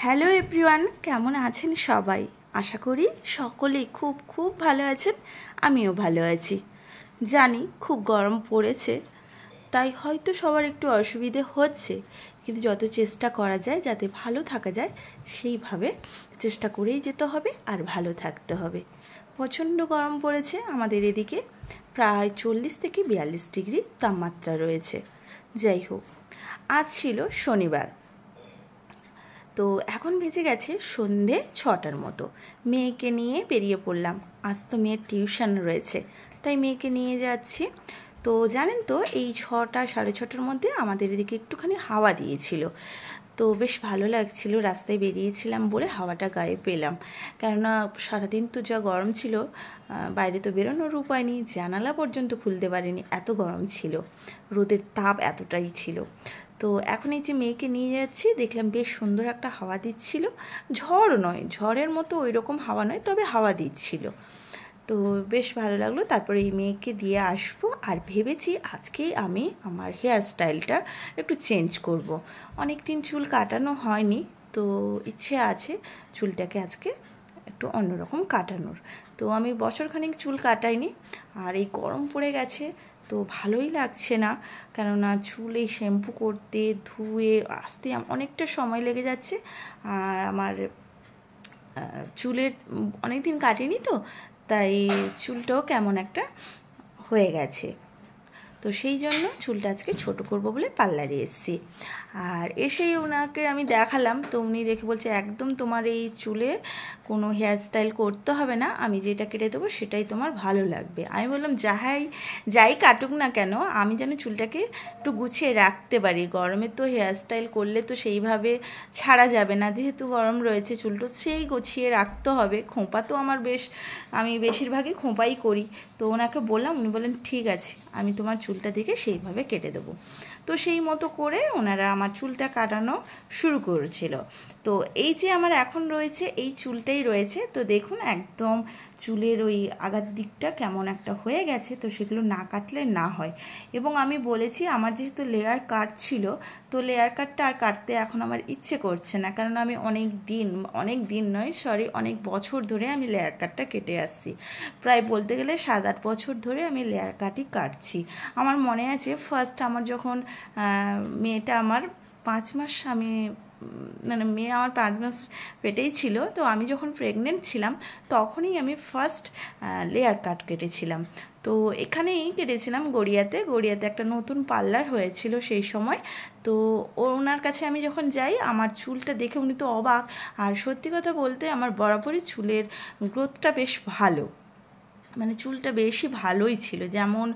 Hello everyone, কেমন আছেন সবাই? আশা করি সকলেই খুব খুব ভালো আছেন। আমিও ভালো আছি। জানি খুব গরম পড়েছে, তাই হয়তো সবার একটু অসুবিধে হচ্ছে, কিন্তু যত চেষ্টা করা যায় যাতে ভালো থাকা যায় সেইভাবে চেষ্টা করেই যেতে হবে আর ভালো থাকতে হবে। প্রচণ্ড গরম পড়েছে আমাদের এদিকে, প্রায় 40 থেকে 42 ডিগ্রি তাপমাত্রা রয়েছে। যাই হোক, আজ ছিল শনিবার, তো এখন বেজে গেছে সন্ধে 6টার মতো। মেয়েকে নিয়ে বেরিয়ে পড়লাম। আজ তো মেয়ের টিউশন রয়েছে, তাই মেয়েকে নিয়ে যাচ্ছি। তো জানেন তো, এই 6টা সাড়ে 6টার মধ্যে আমাদের এদিকে একটুখানি হাওয়া দিয়েছিল, তো বেশ ভালো লাগছিল। রাস্তায় বেরিয়েছিলাম বলে হাওয়াটা গায়ে পেলাম, কেননা সারাদিন তো যা গরম ছিল, বাইরে তো বেরোনোর উপায় নেই, জানালা পর্যন্ত খুলতে পারিনি, এত গরম ছিল, রোদের তাপ এতটাই ছিল। তো এখন এই যে মেয়েকে নিয়ে যাচ্ছি, দেখলাম বেশ সুন্দর একটা হাওয়া দিচ্ছিল। ঝড় নয়, ঝড়ের মতো ওই রকম হাওয়া নয়, তবে হাওয়া দিচ্ছিল, তো বেশ ভালো লাগলো। তারপরে এই মেয়েকে দিয়ে আসবো, আর ভেবেছি আজকেই আমি আমার হেয়ার স্টাইলটা একটু চেঞ্জ করব। অনেক দিন চুল কাটানো হয়নি, তো ইচ্ছে আছে চুলটাকে আজকে একটু অন্যরকম কাটানোর। তো আমি বছরখানেক চুল কাটাইনি, আর এই গরম পড়ে গেছে তো ভালোই লাগছে না, কেননা চুলে শ্যাম্পু করতে ধুয়ে আসতে অনেকটা সময় লেগে যাচ্ছে। আর আমার চুলের অনেক দিন কাটেনি, তো তাই চুলটাও কেমন একটা হয়ে গেছে। তো সেই জন্য চুলটা আজকে ছোটো করবো বলে পার্লারে এসেছি। আর এসেই ওনাকে আমি দেখালাম, তো উনি দেখে বলছে একদম তোমার এই চুলে কোনো হেয়ার স্টাইল করতে হবে না, আমি যেটা কেটে দেবো সেটাই তোমার ভালো লাগবে। আমি বললাম যাই কাটুক না কেন, আমি যেন চুলটাকে একটু গুছিয়ে রাখতে পারি। গরমে তো হেয়ার স্টাইল করলে তো সেইভাবে ছাড়া যাবে না, যেহেতু গরম রয়েছে চুলটা সেই গুছিয়ে রাখতে হবে। খোঁপা তো আমার আমি বেশিরভাগই খোঁপাই করি। তো ওনাকে বললাম, উনি বললেন ঠিক আছে, আমি তোমার চুলটা দেখে সেইভাবে কেটে দেবো। তো সেই মতো করে ওনারা আমার চুলটা কাটানো শুরু করেছিল। তো এই যে আমার এখন রয়েছে এই চুলটাই রয়েছে, তো দেখুন একদম চুলের ওই আগার দিকটা কেমন একটা হয়ে গেছে, তো সেগুলো না কাটলে না হয়। এবং আমি বলেছি আমার যেহেতু লেয়ার কাট ছিল, তো লেয়ার কাটটা আর কাটতে এখন আমার ইচ্ছে করছে না, কারণ আমি অনেক বছর ধরে আমি লেয়ার কাটটা কেটে আসছি। প্রায় বলতে গেলে 7-8 বছর ধরে আমি লেয়ার কাটই কাটছি। আমার মনে আছে ফার্স্ট আমার যখন মেয়েটা আমার 5 মাস, মেয়ে আমার 5 মাস পেটেই ছিল, তো আমি যখন প্রেগনেন্ট ছিলাম তখনই আমি ফার্স্ট লেয়ার কাট কেটেছিলাম। তো এখানেই কেটেছিলাম গড়িয়াতে একটা নতুন পার্লার হয়েছিল সেই সময়। তো ওনার কাছে আমি যখন যাই, আমার চুলটা দেখে উনি তো অবাক। আর সত্যি কথা বলতে আমার বরাবরই চুলের গ্রোথটা বেশ ভালো, চুলটা বেশি ভালোই ছিল, যেমন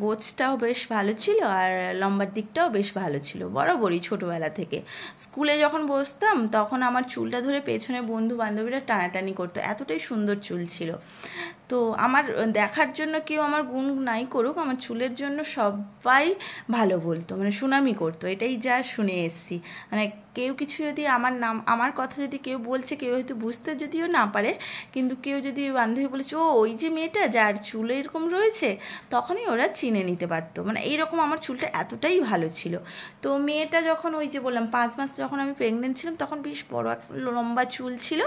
গোছটাও বেশ ভালো ছিল আর লম্বার দিকটাও বেশ ভালো ছিল বরাবরই। ছোটোবেলা থেকে স্কুলে যখন বসতাম তখন আমার চুলটা ধরে পেছনে বন্ধু বান্ধবীরা টানাটানি করতো, এতটাই সুন্দর চুল ছিল। তো আমার দেখার জন্য কেউ আমার গুণ নাই করুক, আমার চুলের জন্য সবাই ভালো বলতো, সুনামি করতো, এটাই যা শুনে এসছি। কেউ কিছু যদি আমার কথা যদি কেউ বলছে, কেউ হয়তো বুঝতে যদিও না পারে, কিন্তু কেউ যদি বান্ধবী বলেছে ও ওই যে মেয়েটা যার চুল এরকম রয়েছে, তখনই ওরা চিনে নিতে পারতো। এইরকম আমার চুলটা এতটাই ভালো ছিল। তো মেয়েটা যখন ওই যে বললাম 5 মাস যখন আমি প্রেগনেন্ট ছিলাম, তখন বেশ বড় লম্বা চুল ছিল।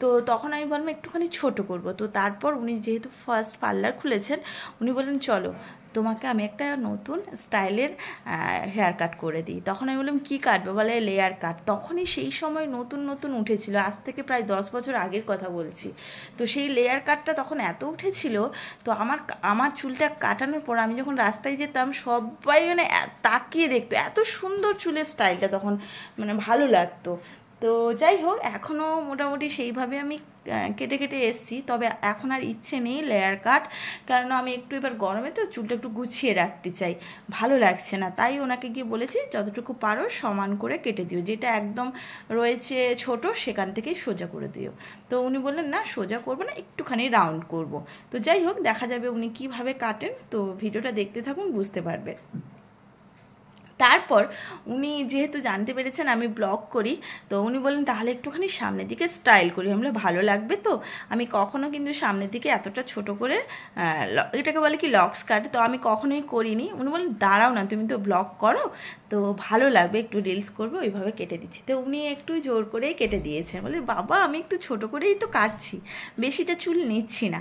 তো তখন আমি বললাম একটুখানি ছোট করব। তো তারপর উনি যেহেতু ফার্স্ট পার্লার খুলেছেন, উনি বললেন চলো তোমাকে আমি একটা নতুন স্টাইলের হেয়ার কাট করে দিই। তখন আমি বললাম কী কাটবো? বলে লেয়ার কাট। তখনই সেই সময় নতুন নতুন উঠেছিল, আজ থেকে প্রায় 10 বছর আগের কথা বলছি। তো সেই লেয়ার কাটটা তখন এত উঠেছিল, তো আমার চুলটা কাটানোর পর আমি যখন রাস্তায় যেতাম সবাই তাকিয়ে দেখতো, এত সুন্দর চুলের স্টাইলটা তখন ভালো লাগতো। তো যাই হোক, এখনও মোটামুটি সেইভাবে আমি কেটে কেটে এসছি, তবে এখন আর ইচ্ছে নেই লেয়ার কাট, কারণ আমি একটু এবার গরমে তো চুলটা একটু গুছিয়ে রাখতে চাই, ভালো লাগছে না। তাই ওনাকে গিয়ে বলেছি যতটুকু পারো সমান করে কেটে দিও, যেটা একদম রয়েছে ছোট সেখান থেকেই সোজা করে দিও। তো উনি বললেন না সোজা করবো না, একটুখানি রাউন্ড করব। তো যাই হোক, দেখা যাবে উনি কীভাবে কাটেন, তো ভিডিওটা দেখতে থাকুন, বুঝতে পারবে। তারপর উনি যেহেতু জানতে পেরেছেন আমি ব্লগ করি, তো উনি বললেন তাহলে একটুখানি সামনের দিকে স্টাইল করি। আমি ভালো লাগবে তো। আমি কখনো কিন্তু সামনের দিকে এতটা ছোট করে এটাকে বলে কি লক্স কাট, তো আমি কখনোই করিনি। উনি বললেন দাঁড়াও না, তুমি তো ব্লগ করো, তো ভালো লাগবে, একটু রিলস করবে, ওইভাবে কেটে দিচ্ছি। তো উনি একটু জোর করেই কেটে দিয়েছেন, বলে বাবা আমি একটু ছোট করেই তো কাটছি, বেশিটা চুল নিচ্ছি না।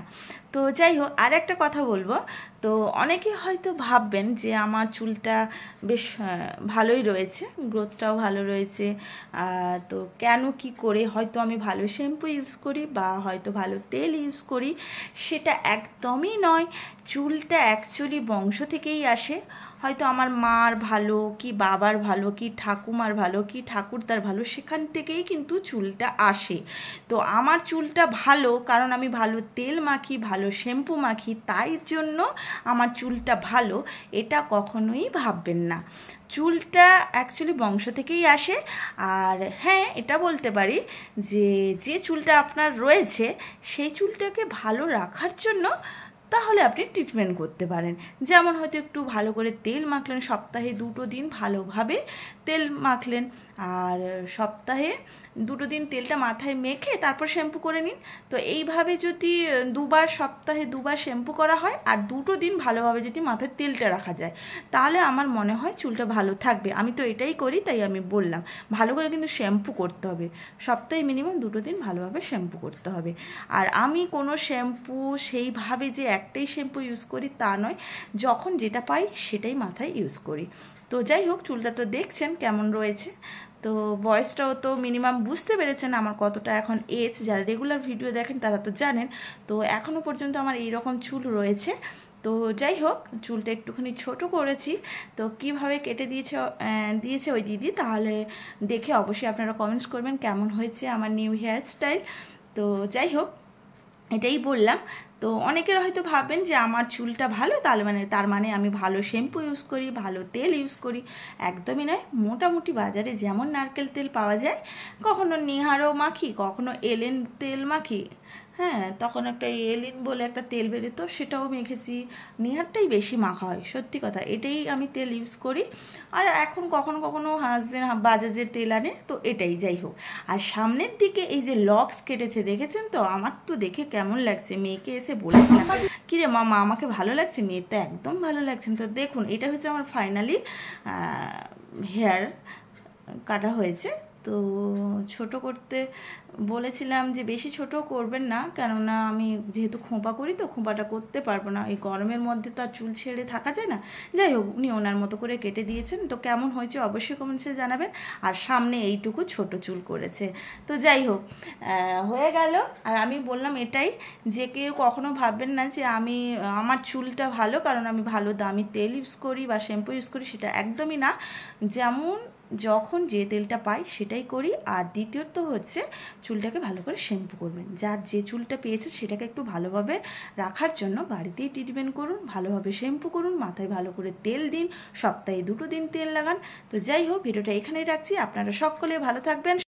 তো যাই হোক, আর একটা কথা বলবো, তো অনেকে হয়তো ভাববেন যে আমার চুলটা বেশ ভালোই রয়েছে, গ্রোথটাও ভালো রয়েছে, তো কেন কি করে, হয়তো আমি ভালো শ্যাম্পু ইউজ করি বা হয়তো ভালো তেল ইউজ করি, সেটা একদমই নয়। চুলটা অ্যাকচুয়ালি বংশ থেকেই আসে। হয়তো আমার মার ভালো, কি বাবার ভালো, কি ঠাকুমার ভালো, কি ঠাকুরদার ভালো, সেখান থেকেই কিন্তু চুলটা আসে। তো আমার চুলটা ভালো কারণ আমি ভালো তেল মাখি, ভালো শ্যাম্পু মাখি, তাই জন্য আমার চুলটা ভালো, এটা কখনোই ভাববেন না। চুলটা অ্যাকচুয়ালি বংশ থেকেই আসে। আর হ্যাঁ, এটা বলতে পারি যে যে চুলটা আপনার রয়েছে সেই চুলটাকে ভালো রাখার জন্য তাহলে আপনি ট্রিটমেন্ট করতে পারেন। যেমন হয়তো একটু ভালো করে তেল মাখলেন, সপ্তাহে 2 দিন ভালোভাবে তেল মাখলেন, আর সপ্তাহে 2 দিন তেলটা মাথায় মেখে তারপর শ্যাম্পু করে নিন। তো এইভাবে যদি সপ্তাহে 2 বার শ্যাম্পু করা হয় আর 2 দিন ভালোভাবে যদি মাথায় তেলটা রাখা যায়, তাহলে আমার মনে হয় চুলটা ভালো থাকবে। আমি তো এটাই করি, তাই আমি বললাম। ভালো করে কিন্তু শ্যাম্পু করতে হবে, সপ্তাহে মিনিমাম 2 দিন ভালোভাবে শ্যাম্পু করতে হবে। আর আমি কোনো শ্যাম্পু সেইভাবে যে একটাই শ্যাম্পু ইউজ করি তা নয়, যখন যেটা পাই সেটাই মাথায় ইউজ করি। তো যাই হোক, চুলটা তো দেখছেন কেমন রয়েছে, তো বয়সটাও তো মিনিমাম বুঝতে পেরেছেন আমার কতটা এখন এজ। যারা রেগুলার ভিডিও দেখেন তারা তো জানেন। তো এখনও পর্যন্ত আমার এইরকম চুল রয়েছে। তো যাই হোক, চুলটা একটুখানি ছোট করেছি, তো কিভাবে কেটে দিয়েছে ওই দিদি, তাহলে দেখে অবশ্যই আপনারা কমেন্টস করবেন কেমন হয়েছে আমার নিউ হেয়ার স্টাইল। তো যাই হোক, এটাই বললাম। তো অনেকের হয়তো ভাববেন যে আমার চুলটা ভালো, তার মানে আমি ভালো শ্যাম্পু ইউজ করি, ভালো তেল ইউজ করি। একদমই নয়। মোটামুটি বাজারে যেমন নারকেল তেল পাওয়া যায়, কখনো নিহারও মাখি, কখনো এলেন তেল মাখি। হ্যাঁ, তখন একটা এলিন বলে একটা তেল বেরোতো, সেটাও মেখেছি। নিহারটাই বেশি মাখা হয়, সত্যি কথা, এটাই আমি তেল ইউজ করি। আর এখন কখনো কখনো হাজবেন্ড বাজাজের তেল আনে, তো এটাই। যাই হোক, আর সামনের দিকে এই যে লক্স কেটেছে দেখেছেন তো, আমার তো দেখে কেমন লাগছে। মেয়েকে এসে বলেছিলাম, কিরে মামা আমাকে ভালো লাগছে? মেয়ের তো একদম ভালো লাগছে। তো দেখুন, এটা হচ্ছে আমার ফাইনালি হেয়ার কাটা হয়েছে। তো ছোট করতে বলেছিলাম যে বেশি ছোট করবেন না, কেননা আমি যেহেতু খোঁপা করি, তো খোঁপাটা করতে পারবো না, এই গরমের মধ্যে তো আর চুল ছেড়ে থাকা যায় না। যাই হোক, উনি ওনার মতো করে কেটে দিয়েছেন। তো কেমন হয়েছে অবশ্যই কমেন্টসে জানাবেন। আর সামনে এইটুকু ছোট চুল করেছে। তো যাই হোক, হয়ে গেল। আর আমি বললাম এটাই, যে কেউ কখনো ভাববেন না যে আমার চুলটা ভালো কারণ আমি ভালো দামি তেল ইউজ করি বা শ্যাম্পু ইউজ করি, সেটা একদমই না। যেমন যখন যে তেলটা পাই সেটাই করি। আর দ্বিতীয়ত হচ্ছে, চুলটাকে ভালো করে শ্যাম্পু করবেন। যার যে চুলটা পেয়েছে সেটাকে একটু ভালোভাবে রাখার জন্য বাড়িতেই ট্রিটমেন্ট করুন, ভালোভাবে শ্যাম্পু করুন, মাথায় ভালো করে তেল দিন, সপ্তাহে 2 দিন তেল লাগান। তো যাই হোক, ভিডিওটা এখানেই রাখছি। আপনারা সকলে ভালো থাকবেন।